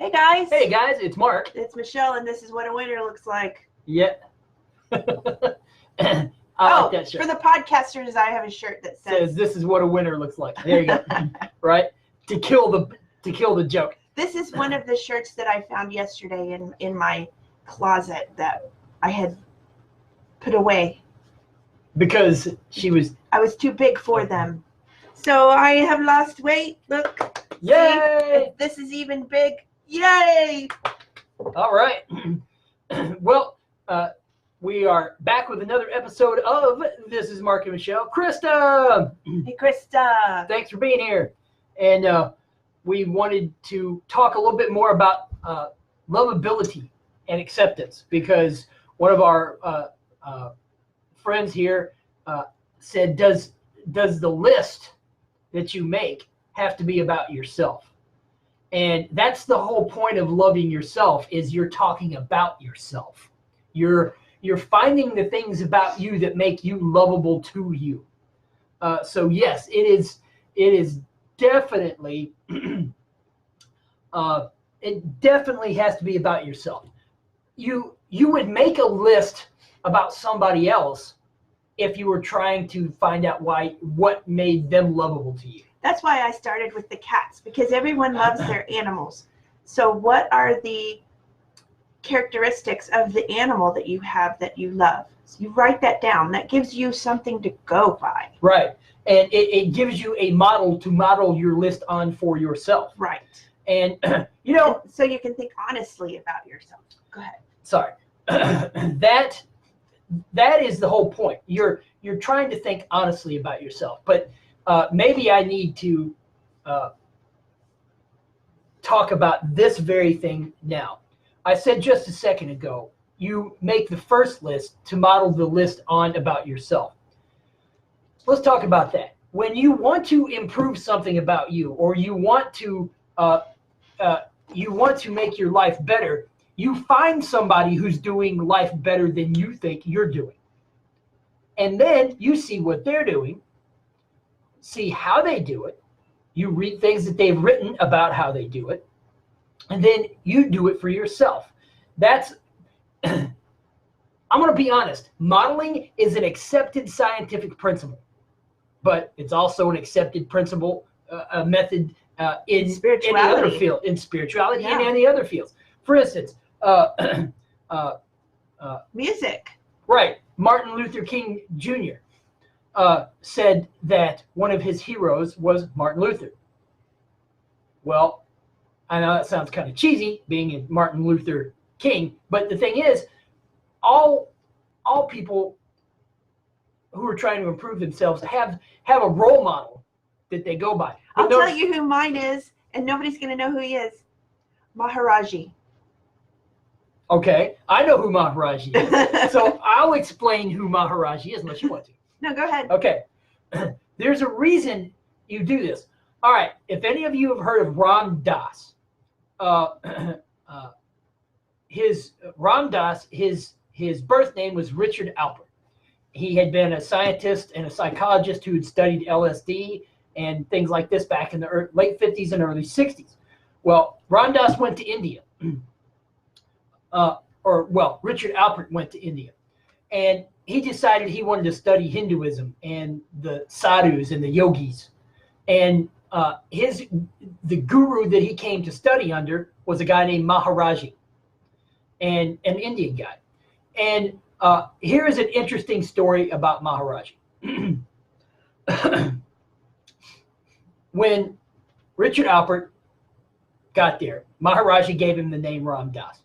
Hey guys. Hey guys, it's Mark. It's Michelle, and this is what a winner looks like. Yeah. I like that shirt. For the podcasters, I have a shirt that says "This is what a winner looks like." There you go. Right? To kill the joke. This is one of the shirts that I found yesterday in my closet that I had put away Because I was too big for them. So I have lost weight. Look. Yay! See? This is even big. Yay! All right. Well, we are back with another episode of This is Mark and Michelle. Krista! Hey, Krista. Thanks for being here. And we wanted to talk a little bit more about lovability and acceptance, because one of our friends here said, does the list that you make have to be about yourself? And that's the whole point of loving yourself, is you're talking about yourself. You're finding the things about you that make you lovable to you. So yes, it is definitely it definitely has to be about yourself. You would make a list about somebody else if you were trying to find out what made them lovable to you. That's why I started with the cats, because everyone loves their animals. So what are the characteristics of the animal that you have that you love? So you write that down. That gives you something to go by. Right. And it gives you a model to model your list on for yourself. Right. And, so you can think honestly about yourself. Go ahead. Sorry. That is the whole point. You're trying to think honestly about yourself. But maybe I need to talk about this very thing now. I said just a second ago, you make the first list to model the list on about yourself. Let's talk about that. When you want to improve something about you, or you want to make your life better, you find somebody who's doing life better than you think you're doing. And then you see what they're doing, see how they do it. You read things that they've written about how they do it, and then you do it for yourself. That's, I'm going to be honest, modeling is an accepted scientific principle, but it's also an accepted principle, a method in any other field, in spirituality and any other fields. For instance, music. Right. Martin Luther King Jr. Said that one of his heroes was Martin Luther. Well, I know that sounds kind of cheesy, being a Martin Luther King, but the thing is, all people who are trying to improve themselves have a role model that they go by. I'll tell you who mine is, and nobody's going to know who he is. Maharaji. Okay, I know who Maharaji is. So I'll explain who Maharaji is unless you want to. No, go ahead. Okay. There's a reason you do this. All right. If any of you have heard of Ram Dass, his birth name was Richard Alpert. He had been a scientist and a psychologist who had studied LSD and things like this back in the late 50s and early 60s. Well, Ram Dass went to India. Richard Alpert went to India. And he decided he wanted to study Hinduism and the sadhus and the yogis. And the guru that he came to study under was a guy named Maharaji, and an Indian guy. And here is an interesting story about Maharaji. When Richard Alpert got there, Maharaji gave him the name Ram Dass.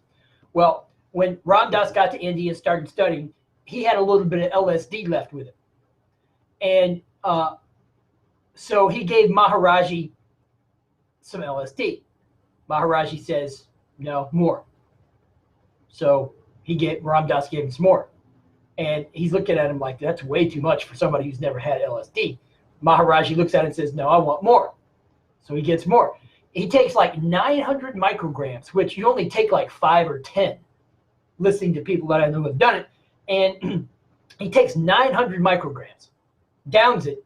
Well, when Ram Dass got to India and started studying, he had a little bit of LSD left with him. And so he gave Maharaji some LSD. Maharaji says, no, more. So Ram Dass gave him some more. And he's looking at him like, that's way too much for somebody who's never had LSD. Maharaji looks at it and says, no, I want more. So he gets more. He takes like 900 micrograms, which you only take like 5 or 10, listening to people that I know have done it. And he takes 900 micrograms, downs it,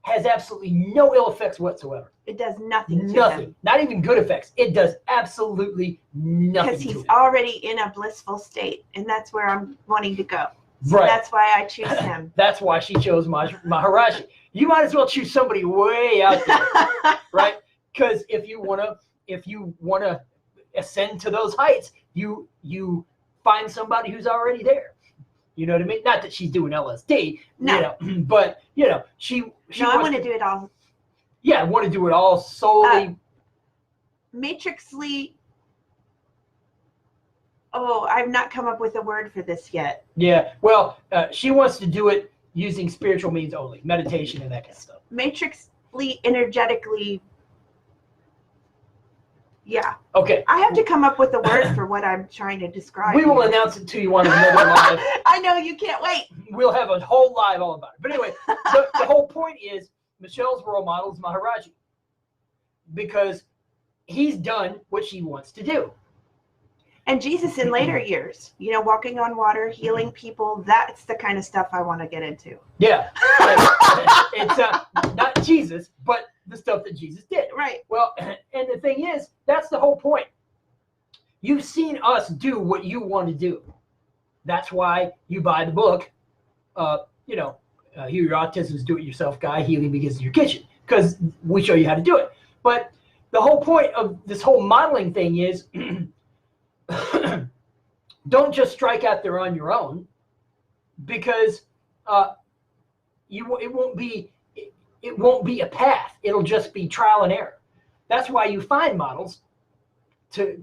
has absolutely no ill effects whatsoever. It does nothing to Nothing. him. Not even good effects. It does absolutely nothing Because to he's him. already in a blissful state, and that's where I'm wanting to go. So Right. that's why I choose him. That's why she chose Maharaji. You might as well choose somebody way out there, right? Because if you wanna ascend to those heights, you find somebody who's already there. You know what I mean? Not that she's doing LSD, No. but she No, I want to do it all. Yeah, I want to do it all solely. Matrixly. Oh, I've not come up with a word for this yet. Yeah, well, she wants to do it using spiritual means only, meditation and that kind of stuff. Matrixly, energetically. Yeah. Okay. I have to come up with a word for what I'm trying to describe. We will announce it to you on another live. I know, you can't wait. We'll have a whole live all about it. But anyway, the whole point is Michelle's role model is Maharaji. Because he's done what she wants to do. And Jesus in later years, walking on water, healing people, that's the kind of stuff I want to get into. Yeah. It's not Jesus, but the stuff that Jesus did. Right. Well, and the thing is, that's the whole point. You've seen us do what you want to do. That's why you buy the book, Heal Your Autism's Do-It-Yourself Guide, Healing Begins in Your Kitchen, because we show you how to do it. But the whole point of this whole modeling thing is don't just strike out there on your own, because it won't be a path. It'll just be trial and error. That's why you find models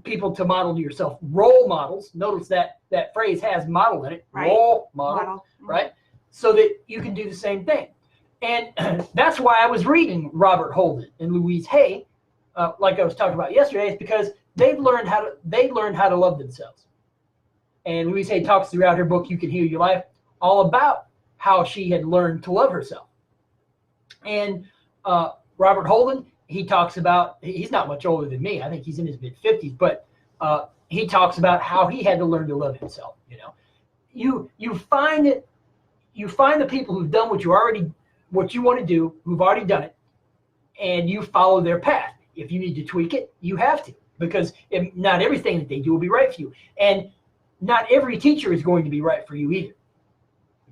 people to model to yourself. Role models. Notice that phrase has model in it. Right. Role model. Right? So that you can do the same thing. And that's why I was reading Robert Holden and Louise Hay, like I was talking about yesterday, is because they learned how to love themselves. And Louise Hay talks throughout her book, You Can Heal Your Life, all about how she had learned to love herself. And Robert Holden, he talks about, he's not much older than me. I think he's in his mid-50s, but he talks about how he had to learn to love himself. You find the people who've done what you want to do, who've already done it, and you follow their path. If you need to tweak it, you have to, because not everything that they do will be right for you. And not every teacher is going to be right for you either.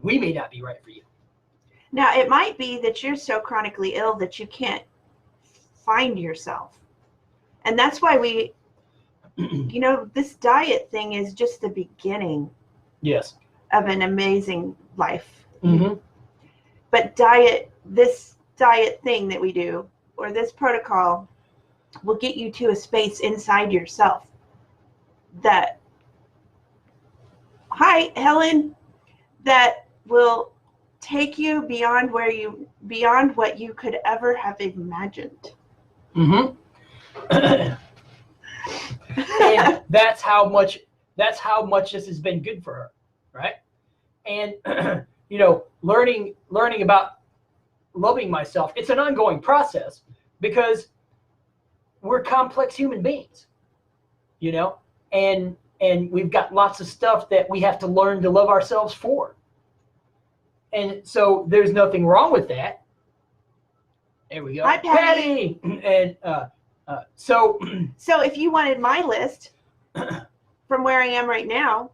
We may not be right for you. Now, it might be that you're so chronically ill that you can't find yourself. And that's why this diet thing is just the beginning. Yes. Of an amazing life. Mm-hmm. But this diet thing that we do, or this protocol, will get you to a space inside yourself that, hi, Helen, that will take you beyond what you could ever have imagined. Mm-hmm. And that's how much this has been good for her, right? And learning about loving myself, it's an ongoing process, because we're complex human beings, and we've got lots of stuff that we have to learn to love ourselves for. And so there's nothing wrong with that. There we go. Hi, Patty. And so if you wanted my list from where I am right now,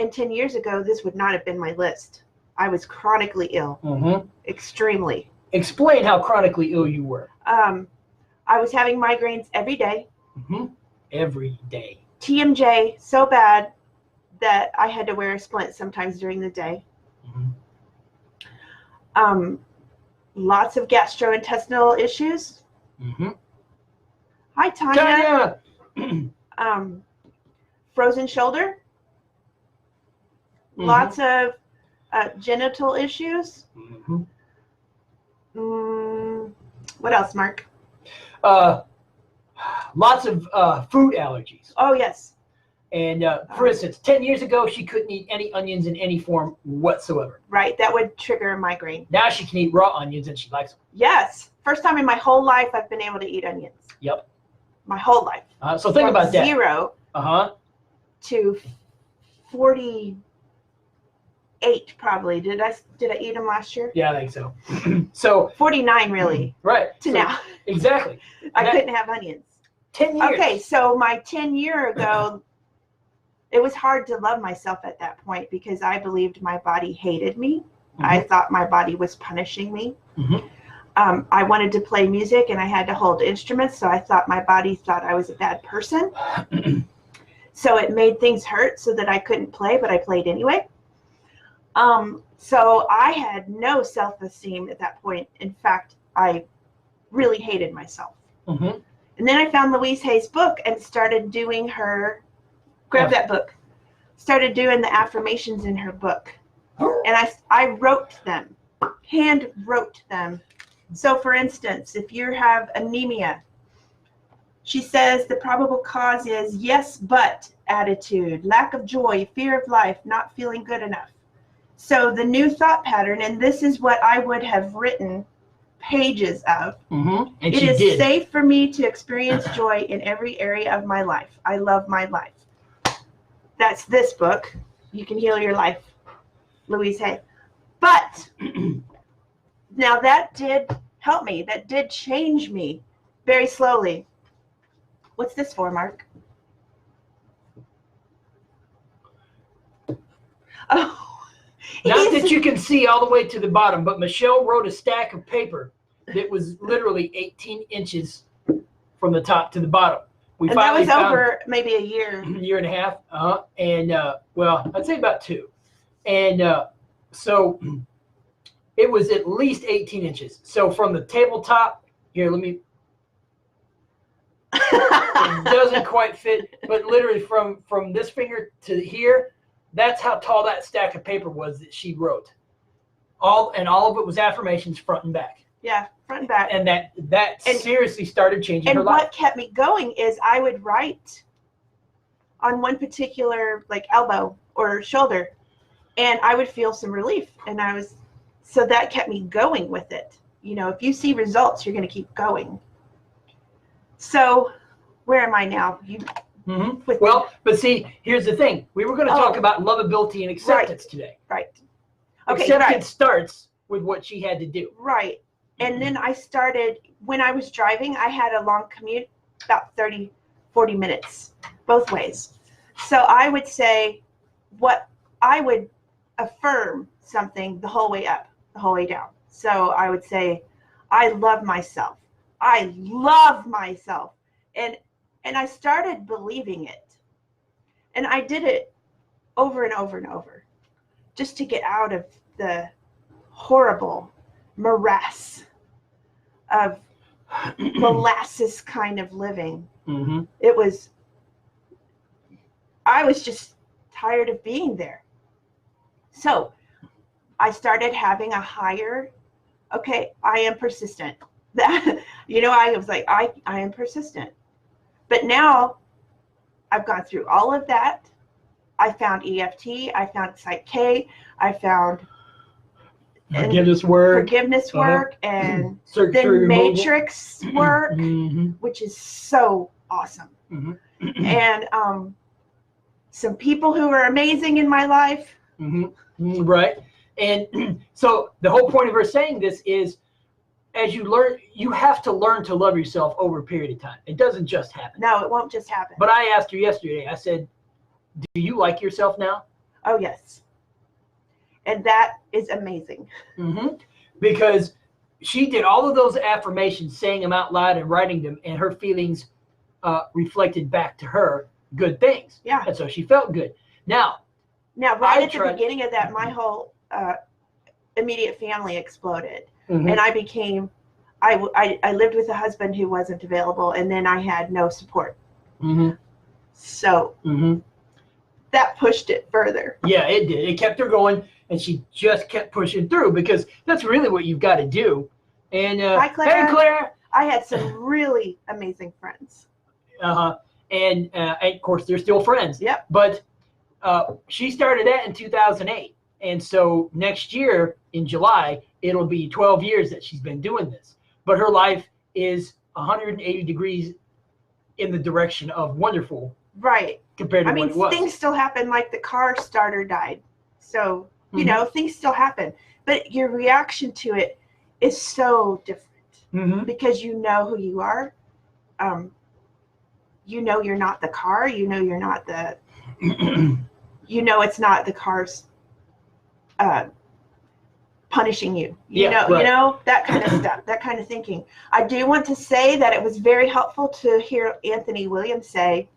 and 10 years ago, this would not have been my list. I was chronically ill. Mm-hmm. Extremely. Explain how chronically ill you were. I was having migraines every day. Mm-hmm. Every day. TMJ so bad that I had to wear a splint sometimes during the day. Mm-hmm. Lots of gastrointestinal issues. Mm-hmm. Hi, Tanya. Frozen shoulder. Mm-hmm. Lots of genital issues. Mm-hmm. What else, Mark? Lots of food allergies. Oh, yes. And for instance, 10 years ago, she couldn't eat any onions in any form whatsoever. Right. That would trigger a migraine. Now she can eat raw onions and she likes them. Yes. First time in my whole life I've been able to eat onions. Yep. My whole life. So think about that. 0 Uh-huh. to 40. 8 probably. Did I eat them last year? Yeah, I think so. So 49 really. right To so, now. Exactly. I couldn't have onions. 10 years. Okay, so my 10 year ago, it was hard to love myself at that point because I believed my body hated me. I thought my body was punishing me. I wanted to play music and I had to hold instruments, so I thought my body thought I was a bad person. So it made things hurt so that I couldn't play, but I played anyway. So I had no self-esteem at that point. In fact, I really hated myself. And then I found Louise Hay's book and started doing her, grab that book, started doing the affirmations in her book. And I wrote them, hand wrote them. So for instance, if you have anemia, she says the probable cause is yes, but attitude, lack of joy, fear of life, not feeling good enough. So the new thought pattern, and this is what I would have written pages of. And it is safe for me to experience joy in every area of my life. I love my life. That's this book. You Can Heal Your Life, Louise Hay. But now that did help me. That did change me very slowly. What's this for, Mark? Oh. Not that you can see all the way to the bottom, but Michelle wrote a stack of paper that was literally 18 inches from the top to the bottom. And that was over maybe a year. Year and a half. And, well, I'd say about 2. And so it was at least 18 inches. So from the tabletop, here, let me. It doesn't quite fit, but literally from this finger to here, that's how tall that stack of paper was that she wrote. All of it was affirmations front and back. Yeah, front and back. And that seriously started changing her life. And what kept me going is I would write on one particular like elbow or shoulder, and I would feel some relief. And so that kept me going with it. You know, if you see results, you're going to keep going. So where am I now? Well, but see, here's the thing. We were going to talk about lovability and acceptance today. Right. Okay, acceptance starts with what she had to do. Right. And then I started, when I was driving, I had a long commute, about 30, 40 minutes, both ways. So I would say I would affirm something the whole way up, the whole way down. So I would say, I love myself. I love myself. And I started believing it. And I did it over and over and over just to get out of the horrible morass of molasses kind of living. I was just tired of being there. So I started having a higher, okay, I am persistent. I was like, I am persistent. But now I've gone through all of that. I found EFT, I found Psych K, I found forgiveness work, and then matrix work, which is so awesome. And some people who are amazing in my life. Right. And so the whole point of her saying this is, as you learn, you have to learn to love yourself over a period of time. It doesn't just happen. No, it won't just happen. But I asked her yesterday, I said, do you like yourself now? Oh, yes. And that is amazing. Because she did all of those affirmations, saying them out loud and writing them, and her feelings reflected back to her good things. Yeah. And so she felt good. Now, right at the beginning of that, my whole immediate family exploded. And I became, I lived with a husband who wasn't available, and then I had no support. So that pushed it further. Yeah, it did. It kept her going, and she just kept pushing through, because that's really what you've got to do. And hi, Claire. Hey, Claire. I had some really amazing friends. And of course, they're still friends. Yep. But she started that in 2008. And so next year in July, it'll be 12 years that she's been doing this. But her life is 180 degrees in the direction of wonderful. Right. Compared to what it was. Things still happen, like the car starter died. So You know, things still happen, but your reaction to it is so different because you know who you are. You know you're not the car. You know you're not the. You know it's not the car's punishing you. You know that kind of stuff, that kind of thinking. I do want to say that it was very helpful to hear Anthony Williams say,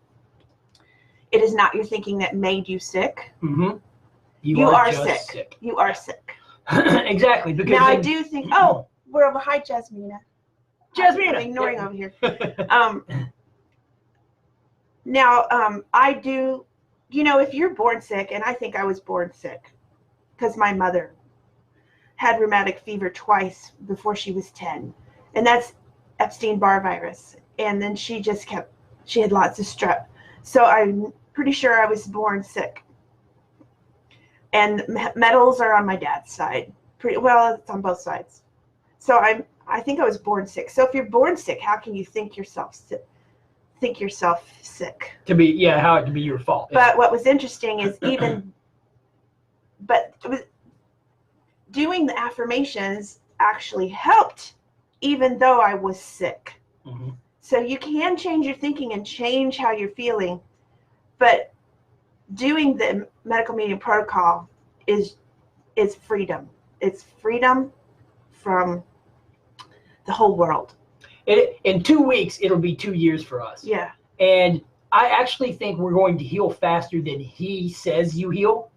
"It is not your thinking that made you sick. You are sick. You are sick." Exactly. Because now I do think. Oh, we're over. Hi, Jasmina. Jasmina. I'm ignoring over here. Now, I do. You know, if you're born sick, and I think I was born sick because my mother had rheumatic fever twice before she was 10, and that's Epstein-Barr virus. And then she had lots of strep. So I'm pretty sure I was born sick. And metals are on my dad's side. Pretty well, it's on both sides. So I think I was born sick. So if you're born sick, how can you think yourself sick? To be, how it could be your fault. But what was interesting is doing the affirmations actually helped, even though I was sick. So you can change your thinking and change how you're feeling, but doing the medical medium protocol is freedom. It's freedom from the whole world. In 2 weeks, it'll be 2 years for us. Yeah. And I actually think we're going to heal faster than he says you heal,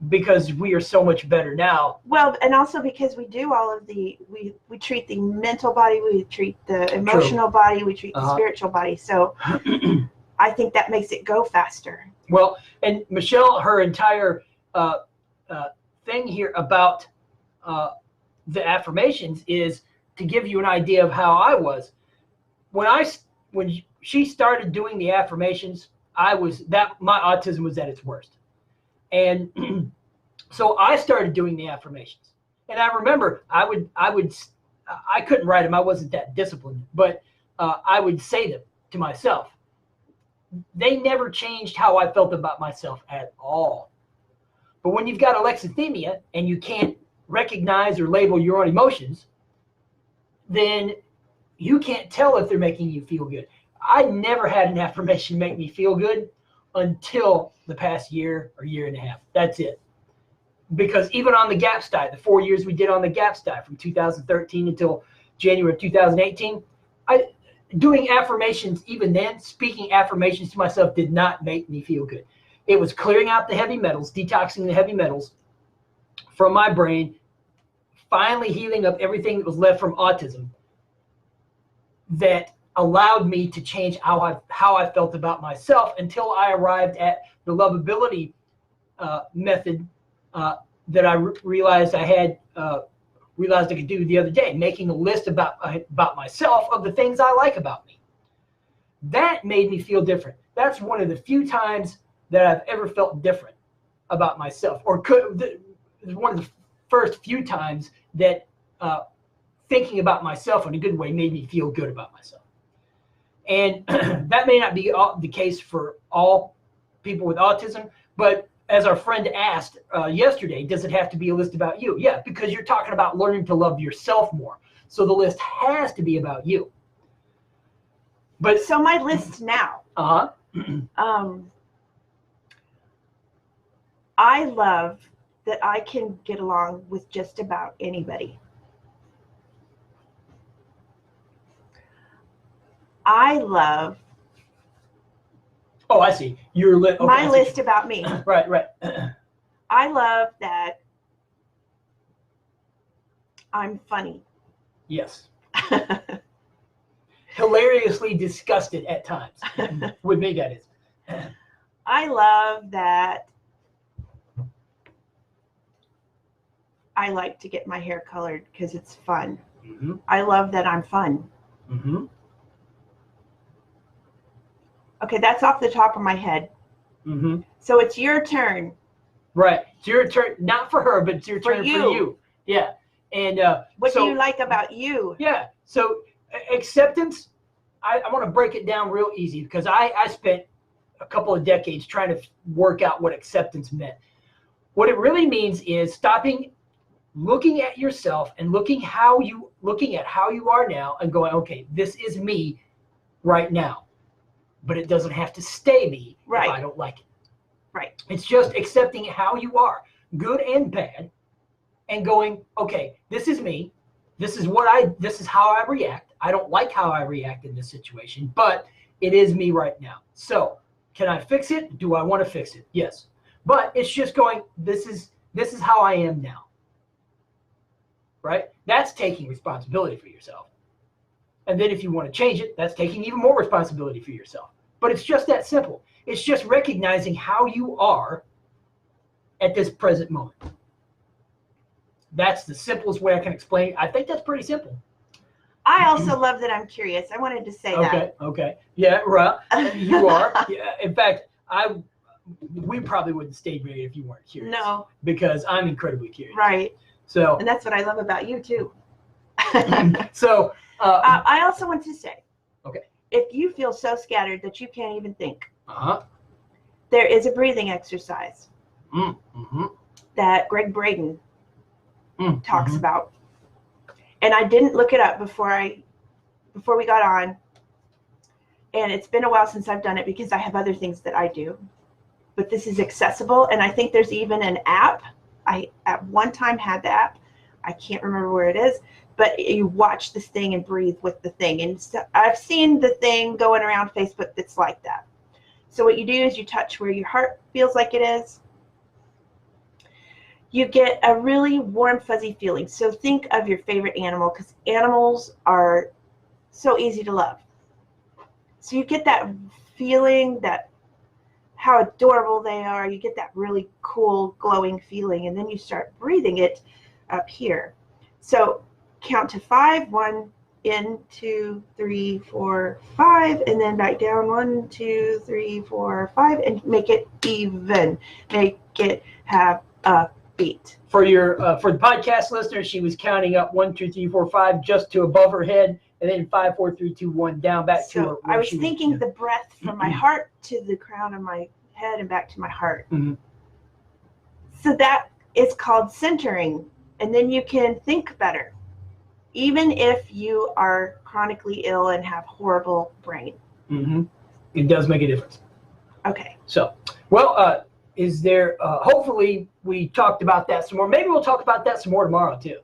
because we are so much better now. Well, and also because we do all of we treat the mental body, we treat the emotional body, we treat the spiritual body. So I think that makes it go faster. Well, and Michelle, her entire thing here about the affirmations is to give you an idea of how I was. When she started doing the affirmations, my autism was at its worst. And so I started doing the affirmations. And I remember I couldn't write them. I wasn't that disciplined, but I would say them to myself. They never changed how I felt about myself at all. But when you've got alexithymia and you can't recognize or label your own emotions, then you can't tell if they're making you feel good. I never had an affirmation make me feel good until the past year or year and a half. That's it. Because even on the GAPS diet, the 4 years we did on the GAPS diet from 2013 until January of 2018, doing affirmations, even then, speaking affirmations to myself did not make me feel good. It was clearing out the heavy metals, detoxing the heavy metals from my brain, finally healing up everything that was left from autism that allowed me to change how I felt about myself until I arrived at the loveability method that I realized I could do the other day, making a list about myself of the things I like about me. That made me feel different. That's one of the few times that I've ever felt different about myself, or one of the first few times that thinking about myself in a good way made me feel good about myself. And that may not be the case for all people with autism, but as our friend asked yesterday, does it have to be a list about you? Yeah, because you're talking about learning to love yourself more. So the list has to be about you. But so my list now. I love that I can get along with just about anybody. I love. Oh, I see. Your list. Okay, my list about me. Right. I love that I'm funny. Yes. Hilariously disgusted at times. With me, that is. I love that I like to get my hair colored because it's fun. I love that I'm fun. Okay, that's off the top of my head. So it's your turn. Right. It's your turn, not for her, but it's your turn for you. Yeah. And what do you like about you? Yeah. So acceptance, I want to break it down real easy because I spent a couple of decades trying to work out what acceptance meant. What it really means is stopping looking at yourself and looking at how you are now and going, okay, this is me right now. But it doesn't have to stay me if I don't like it. Right. It's just accepting how you are, good and bad, and going, okay, this is me. This is how I react. I don't like how I react in this situation, but it is me right now. So can I fix it? Do I want to fix it? Yes. But it's just going, this is how I am now. Right? That's taking responsibility for yourself. And then if you want to change it, that's taking even more responsibility for yourself. But it's just that simple. It's just recognizing how you are at this present moment. That's the simplest way I can explain it. I think that's pretty simple. I also love that I'm curious. I wanted to say that. Okay. Yeah, right. You are. Yeah. In fact, we probably wouldn't stay married if you weren't curious. No. Because I'm incredibly curious. Right. So. And that's what I love about you too. So. I also want to say. Okay. If you feel so scattered that you can't even think, there is a breathing exercise that Greg Braden talks about. And I didn't look it up before we got on. And it's been a while since I've done it because I have other things that I do. But this is accessible. And I think there's even an app. I at one time had the app. I can't remember where it is. But you watch this thing and breathe with the thing. And so I've seen the thing going around Facebook that's like that. So what you do is you touch where your heart feels like it is. You get a really warm, fuzzy feeling. So think of your favorite animal, because animals are so easy to love. So you get that feeling, that how adorable they are. You get that really cool, glowing feeling. And then you start breathing it up here. So count to 5. 1, in, 2, 3, 4, 5, and then back down. 1, 2, 3, 4, 5, and make it even. Make it have a beat. For the podcast listeners, she was counting up 1, 2, 3, 4, 5 just to above her head, and then 5, 4, 3, 2, 1 down back to her. I was thinking the breath from my heart to the crown of my head and back to my heart. So that is called centering, and then you can think better. Even if you are chronically ill and have horrible brain. It does make a difference. Okay. So, well, is there, hopefully we talked about that some more. Maybe we'll talk about that some more tomorrow too.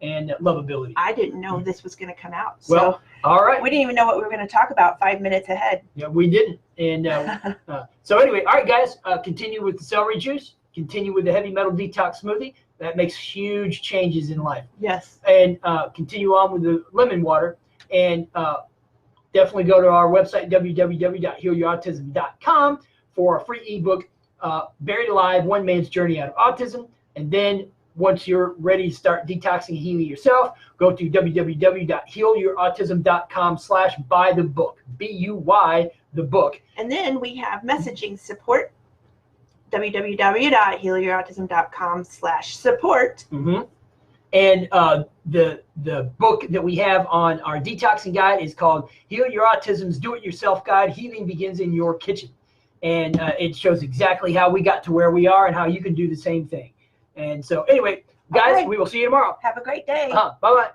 And lovability. I didn't know this was going to come out. So well, all right. We didn't even know what we were going to talk about 5 minutes ahead. Yeah, we didn't. And so anyway, all right, guys, continue with the celery juice. Continue with the heavy metal detox smoothie. That makes huge changes in life. Yes. And continue on with the lemon water. And definitely go to our website, www.healyourautism.com, for a free ebook, Buried Alive, One Man's Journey Out of Autism. And then once you're ready to start detoxing and healing yourself, go to www.healyourautism.com/buy the book, BUY the book. And then we have messaging support, www.healyourautism.com/support. And the book that we have on our detoxing guide is called Heal Your Autism's Do-It-Yourself Guide. Healing Begins in Your Kitchen. And it shows exactly how we got to where we are and how you can do the same thing. And so anyway, guys, we will see you tomorrow. Have a great day. Bye-bye.